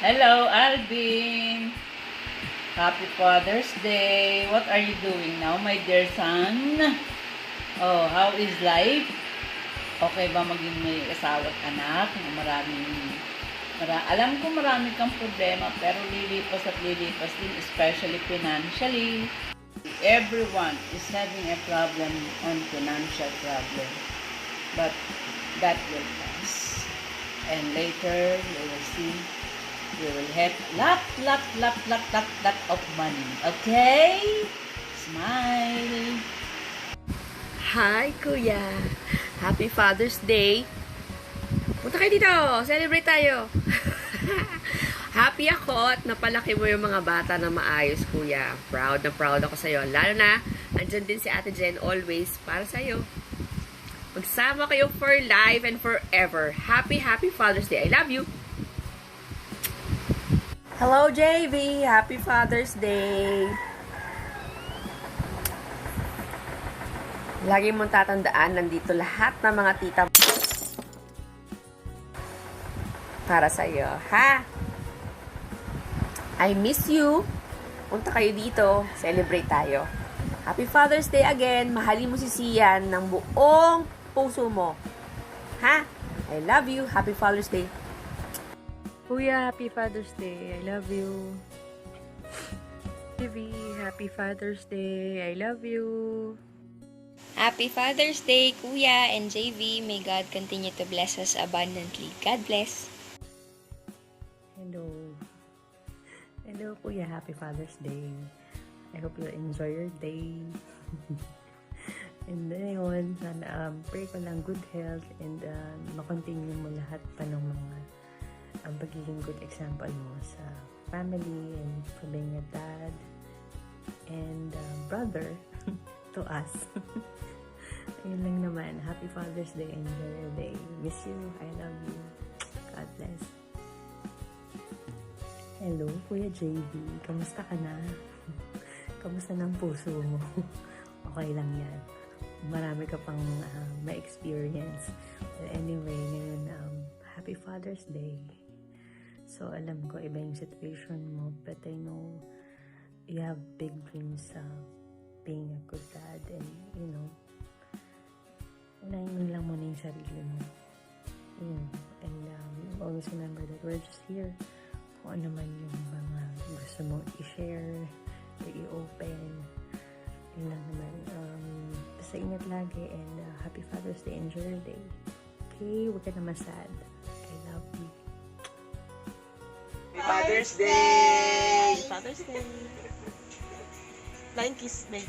Hello, Alvin. Happy Father's Day. What are you doing now, my dear son? Oh, how is life? Okay ba maging may asawa at anak? Alam ko marami kang problema, pero lilipas at lilipas din, especially financially. Everyone is having a problem on financial problem. But that will pass. And later, we will see. We will have lot of money. Okay? Smile. Hi, Kuya. Happy Father's Day. Punta kayo dito. Celebrate tayo. Happy ako at napalaki mo yung mga bata na maayos, Kuya. Proud na proud ako sa'yo. Lalo na, andyan din si Ate Jen always para sa'yo. Magsama kayo for life and forever. Happy Father's Day. I love you. Hello, JV. Happy Father's Day. Lagi mong tatandaan, nandito lahat ng mga tita para sa'yo, ha? I miss you. Punta kayo dito. Celebrate tayo. Happy Father's Day again. Mahalin mo si Sian ng buong puso mo. Ha? I love you. Happy Father's Day. Kuya, Happy Father's Day. I love you. TV, Happy Father's Day. I love you. Happy Father's Day, Kuya and JV. May God continue to bless us abundantly. God bless. Hello. Hello, Kuya. Happy Father's Day. I hope you enjoy your day. And then, yun, sana, pray ko lang good health and makontinue mo lahat pa ng mga pagiging good example mo sa family and for being a dad and brother to us. Ayun lang naman. Happy Father's Day. Enjoy your day. Miss you. I love you. God bless. Hello, Kuya JB. Kamusta ka na? Kamusta ng puso mo? Okay lang yan. Marami ka pang ma-experience. But anyway, ngayon, Happy Father's Day. So, alam ko, iba yung situation mo, but I know you have big dreams being a good dad and, you know, unahin mo lang muna yung sarili mo. And always remember that we're just here. Kung ano man yung mga gusto mong i-share, i-open, yun lang naman. Basta ingat lagi and Happy Father's Day. Enjoy your day. Okay? Huwag ka naman sad. I love you. Father's Day! Father's Day! Flying kiss, babe.